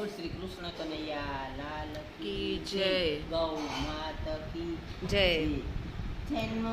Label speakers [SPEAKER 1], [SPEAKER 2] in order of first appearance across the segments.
[SPEAKER 1] बोल श्री कृष्ण कन्हैया लाल
[SPEAKER 2] की जय।
[SPEAKER 1] गौ मात की
[SPEAKER 2] जय।
[SPEAKER 1] जन्म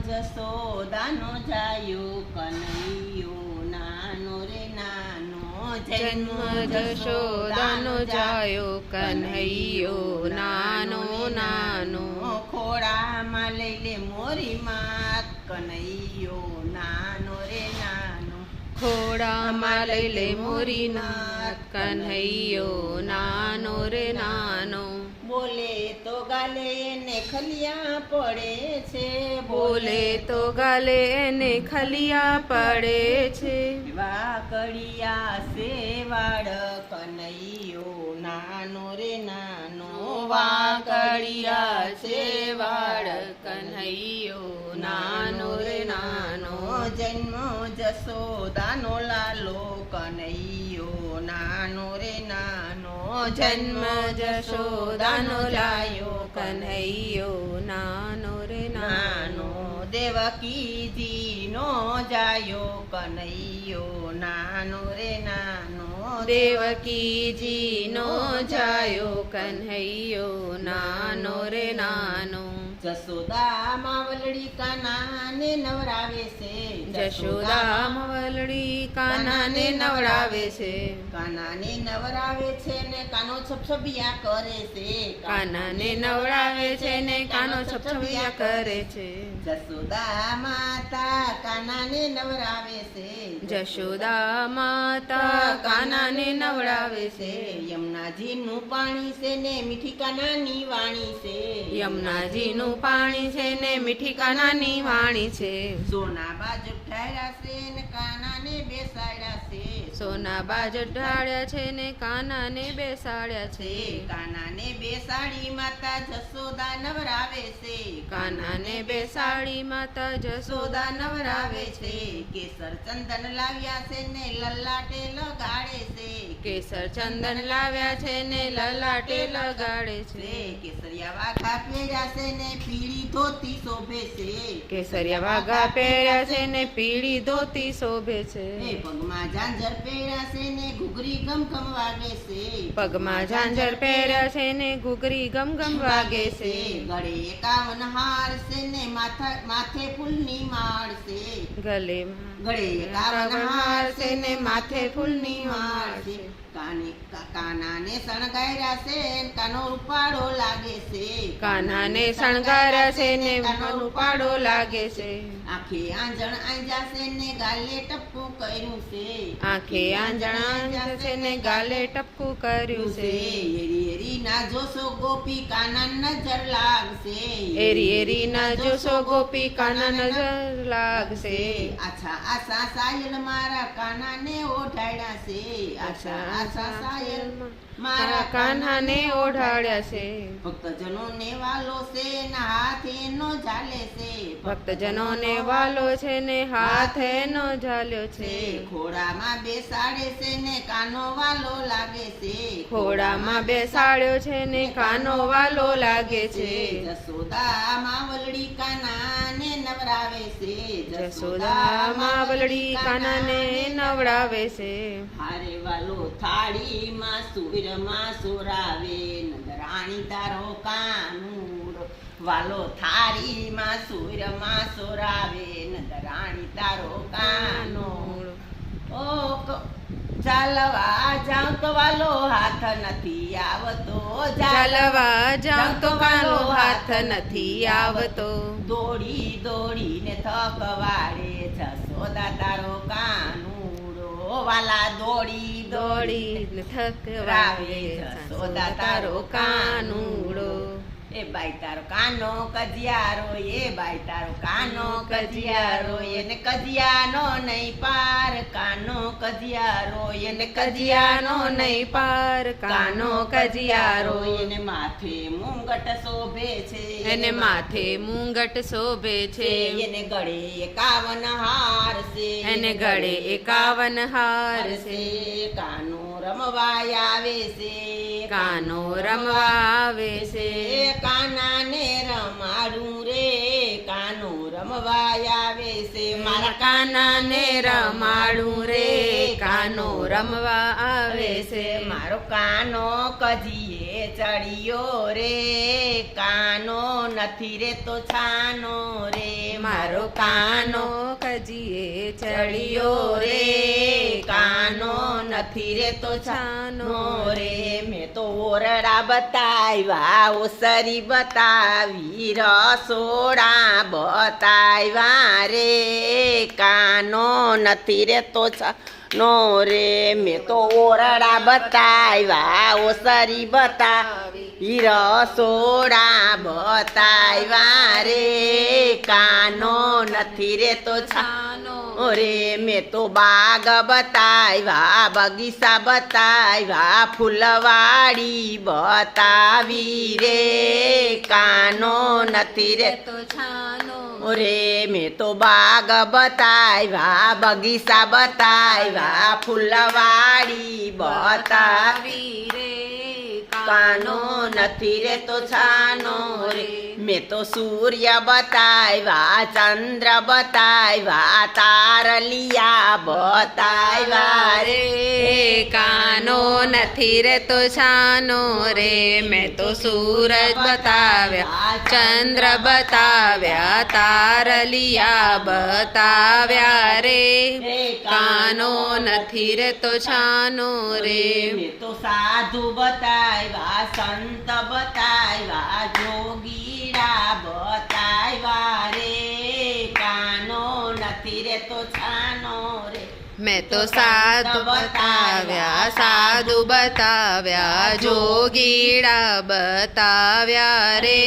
[SPEAKER 1] जसोदानो जायो कन्हैयो नानो रे नानो
[SPEAKER 2] जन्म जशोदानो जायो कन्हैयो नानो नानो
[SPEAKER 1] खोड़ाમાં લઈ લે મોરી માત કન્હૈયો નાનો રે નાનો
[SPEAKER 2] ખોડામાં લઈ લે મોરી નાથ કન્હૈયો નાનો રે નાનો
[SPEAKER 1] બોલે તો ગાલે એને ખલિયા પડે છે
[SPEAKER 2] બોલે તો ગાલે એને ખલિયા પડે છે
[SPEAKER 1] વાકડિયા સેવાડ કનૈયો નાનો રે નાનો
[SPEAKER 2] વાકડિયા સેવાડ કન્હૈયો નાનો રે નાનો
[SPEAKER 1] જન્મ જસોદાનો લાલો કનૈયો નાનો રે નાનો
[SPEAKER 2] જન્મ જશોદાનો લાયો કન્હૈયો નાનો રે નાનો
[SPEAKER 1] દેવકીજીનો જાયો કનૈયો નાનો રે નાનો
[SPEAKER 2] દેવકીજીનો જાયો કન્હૈયો નાનો રે નાનો
[SPEAKER 1] જસોદા માવલડી કાનાને નવરાવે છે
[SPEAKER 2] જશોદા મવલડી કાનાને નવડાવે છે
[SPEAKER 1] કાનાને નવરાવે છે ને કાનો છપછપિયા કરે છે
[SPEAKER 2] કાનાને નવડાવે છે ને કાનો છપછપિયા કરે છે
[SPEAKER 1] જસોદા માતા કાનાને નવરાવે છે
[SPEAKER 2] જશોદા માતા કાનાને નવડાવે છે
[SPEAKER 1] યમુનાજીનું પાણી છે ને મીઠી કાનાની વાણી છે
[SPEAKER 2] યમુનાજીનું પાણી છે ને મીઠી કાનાની વાણી છે
[SPEAKER 1] સોના બાજુ ઠાર્યા છે ને કાનાને બેસાડ્યા છે
[SPEAKER 2] સોના બાજ ઢાળ્યા છે ને કાનાને બેસાડ્યા છે
[SPEAKER 1] કાનાને બેસાડી માતા જસોદા નવરાવે છે
[SPEAKER 2] કાનાને બેસાડી માતા જસોદા નવરાવે છે
[SPEAKER 1] કેસર ચંદન લાવ્યા છે ને લલાટે લગાડે છે
[SPEAKER 2] કેસર ચંદન લાવ્યા છે ને લલાટે લગાડે છે
[SPEAKER 1] કેસરિયા વાઘા પહેર્યા છે ને પીળી ધોતી શોભે છે
[SPEAKER 2] કેસરિયા વાઘા પહેર્યા છે ને પીળી ધોતી શોભે છે
[SPEAKER 1] પગમાં ઝાંઝર પહેર્યા છે ને ઘૂઘરી ગમગમ વાગે છે
[SPEAKER 2] પગમાં ઝાંઝર પહેર્યા છે ને ઘૂઘરી ગમગમ વાગે છે
[SPEAKER 1] ગળે 51 હાર છે ને માથે ફૂલની માળ છે
[SPEAKER 2] ગલે
[SPEAKER 1] ગળે 51 હાર છે ને માથે ફૂલની માળ છે કાનાને શણગાર્યા છે કાનો રૂપાળો લાગે છે
[SPEAKER 2] કાનાને શણગાર્યા છે ને રૂપાળો લાગે છે
[SPEAKER 1] આંખે આંજણ આંજા છે ને ગાલે ટપકું કર્યું છે
[SPEAKER 2] આંખે આંજણ આંજા છે ને ગાલે ટપકું કર્યું છે
[SPEAKER 1] એરી એરી ના જોશો ગોપી કાના નજર લાગશે
[SPEAKER 2] એરી એરી ના જોશો ગોપી કાના નજર લાગશે
[SPEAKER 1] આછા આછા સાયલ મારા કાનાને ઓઢાડ્યા છે આછા આછા સાયલ
[SPEAKER 2] મારા કાન્હાને ઓઢાડ્યા છે
[SPEAKER 1] ભક્તજનોને વાલો છે ને હાથ એનો ઝાલે છે
[SPEAKER 2] ભક્તજનોને વાલો છે ને હાથ એનો ઝાલ્યો છે
[SPEAKER 1] ખોડામાં બેસાડે છે ને કાનો વાલો લાગે છે
[SPEAKER 2] ખોડામાં બેસાડ્યો છે ને કાનો વાલો લાગે છે
[SPEAKER 1] જસોદા માવલડી કાનાને નવરાવે છે
[SPEAKER 2] જસોદા માવલડી કાનાને નવડાવે છે
[SPEAKER 1] હારે વાલો થાળીમાં સુરમાં સોરાવે નંદરાણી તારો કાનુડો વાલો થાળીમાં સુરમાં સોરાવે નંદરાણી તારો કાનુડો ઓ ચાલવા જાઉં તો વાલો હાથ નથી આવતો
[SPEAKER 2] ચાલવા જાઉં તો કાનો હાથ નથી આવતો
[SPEAKER 1] દોડી દોડીને થકવાડે જસોદા તારો કાનુડો વાલા દોડી
[SPEAKER 2] દોડી થકવાવે જસોદા તારો કાનુડો
[SPEAKER 1] એ બાઈ તારો કાનો કજિયારો એ બાઈ તારો કાનો કજિયારો એને કજિયાનો નહીં પાર કાનો કજિયારો એને
[SPEAKER 2] કજિયાનો નહીં પાર કાનો કજિયારો
[SPEAKER 1] એને માથે મુંગટ શોભે છે
[SPEAKER 2] એને માથે મુંગટ શોભે છે
[SPEAKER 1] એને ગળે 51 હાર છે
[SPEAKER 2] એને ગળે 51 હાર છે
[SPEAKER 1] કાનો રમવા આવે છે
[SPEAKER 2] કાનો રમવા આવે છે
[SPEAKER 1] કાનાને રમાડું રે કાનો રમવા આવે છે મારા
[SPEAKER 2] કાનાને રમાડું રે કાનો રમવા આવે છે
[SPEAKER 1] મારો કાનો કજીએ ચડિયો રે, કાનો નથી રે તો છાનો રે,
[SPEAKER 2] મારો કાનો કજીએ ચડિયો રે,
[SPEAKER 1] કાનો નથી રે તો છાનો
[SPEAKER 2] છાનો
[SPEAKER 1] રે. મેં તો ઓરડા બતાવ્યા, ઓસરી બતાવી, રસોડા બતાવ્યા રે, કાનો નથી રે તો છાનો રે. મેં તો ઓરડા બતાવ્યા, ઓસરી બતાવી, રસોડા બતાવ્યા રે, કાનો નથી રે તો છાનો રે. મેં તો બાગ બતાવ્યા, બગીચા બતાવ્યા, ફૂલવાડી બતાવી રે, કાનો નથી રે
[SPEAKER 2] તો છાનો
[SPEAKER 1] રે. મેં તો બાગ બતાવ્યા, બગીચા બતાવ્યા, ફૂલવાડી બતાવી,
[SPEAKER 2] રે,
[SPEAKER 1] કાનો નથી રે તો છાનો રે. મેં તો સૂર્ય બતાવ્યા, ચંદ્ર બતાવ્યા, તારલિયા બતાવ્યા રે,
[SPEAKER 2] કાનો નથી રે તો છાનો રે. મેં તો સૂરજ બતાવ્યા, ચંદ્ર બતાવ્યા, તારલિયા બતાવ્યા રે, કાનો નથી રે તો છાનો રે.
[SPEAKER 1] મેં તો સાધુ બતાવ્યા, સંત બતાવ્યા, જોગીડા બતાવ્યા રે, કાનો નથી રે તો છાનો રે.
[SPEAKER 2] મેં તો સાધુ બતાવ્યા, સાધુ બતાવ્યા, જોગીડા બતાવ્યા રે,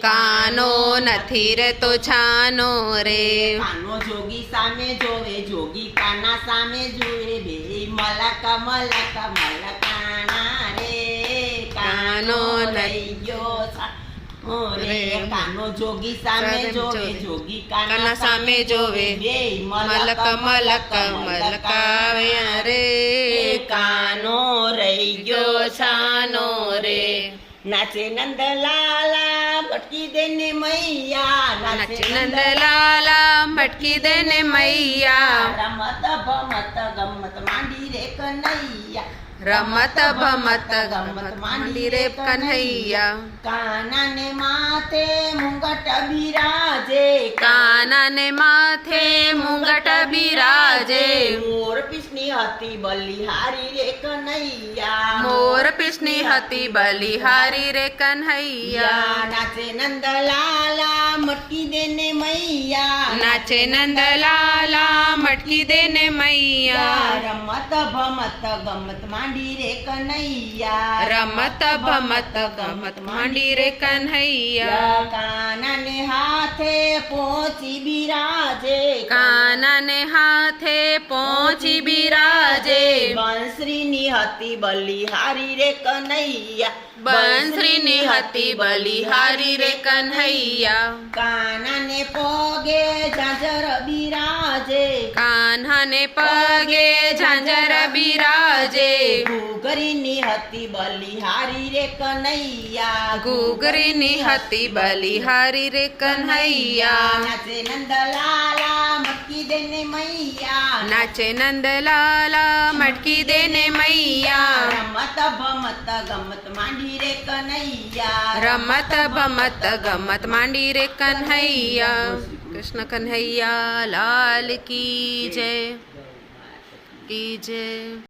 [SPEAKER 2] કાનો નથી રે તો છાનો રે.
[SPEAKER 1] કાનો જોગી સામે જોવે, જોગી કાના સામે જોવે, બે મલક મલક મલકાણા રે, કાનો લઈ ગયો છાનો રે. કાનો જોગી સામે જોવે, જોગી કાના સામે જોવે, બે મલક મલક મલકાવ્યા રે, કાનો રહી ગયો છાનો રે. નાચે નંદલાલા મટકી દેને મૈયા,
[SPEAKER 2] નાચે નંદલાલા મટકી દેને મૈયા,
[SPEAKER 1] રમત ભમત ગમત માંડી રે કનૈયા,
[SPEAKER 2] રમત ભમત ગમત માંડી રે કન્હૈયા.
[SPEAKER 1] કાનાને માથે મુંગટ બિરાજે,
[SPEAKER 2] કાનાને માથે મુંગટ બિરાજે,
[SPEAKER 1] મોર પીસની હતી બલિહારી રે કનૈયા,
[SPEAKER 2] મોર પીસની હતી બલિહારી રે કન્હૈયા.
[SPEAKER 1] નાચે નંદલાલા મટકી દેને મૈયા,
[SPEAKER 2] નાચે નંદલાલા મટકી દેને મૈયા,
[SPEAKER 1] રમત ભમત ગમત માંડી રે કનૈયા,
[SPEAKER 2] રમત ભમત ગમત માંડી રે કન્હૈયા.
[SPEAKER 1] કાનાને હાથે પહોંચી બિરાજે,
[SPEAKER 2] કાનાને હાથે પહોંચી બિરાજે,
[SPEAKER 1] બંસરીની હતી બલિહારી રે કનૈયા,
[SPEAKER 2] બંસરીની હતી બલિહારી રે કન્હૈયા.
[SPEAKER 1] કાનાને પગે ઝાંઝર બિરાજે,
[SPEAKER 2] કાન્હાને પગે ઝાંઝર બિરાજે,
[SPEAKER 1] ઘૂઘરીની હતી બલિહારી રે કનૈયા,
[SPEAKER 2] ઘૂઘરીની હતી બલિહારી રે કન્હૈયા.
[SPEAKER 1] નાચે નંદલાલા મટકી દેને મૈયા,
[SPEAKER 2] નાચે નંદલાલા મટકી દેને મૈયા,
[SPEAKER 1] રમત ભમત ગમત માંડી રે કનૈયા,
[SPEAKER 2] રમત ભમત ગમત માંડી રે કન્હૈયા. કૃષ્ણ કન્હૈયા લાલ કી જય, કી જય.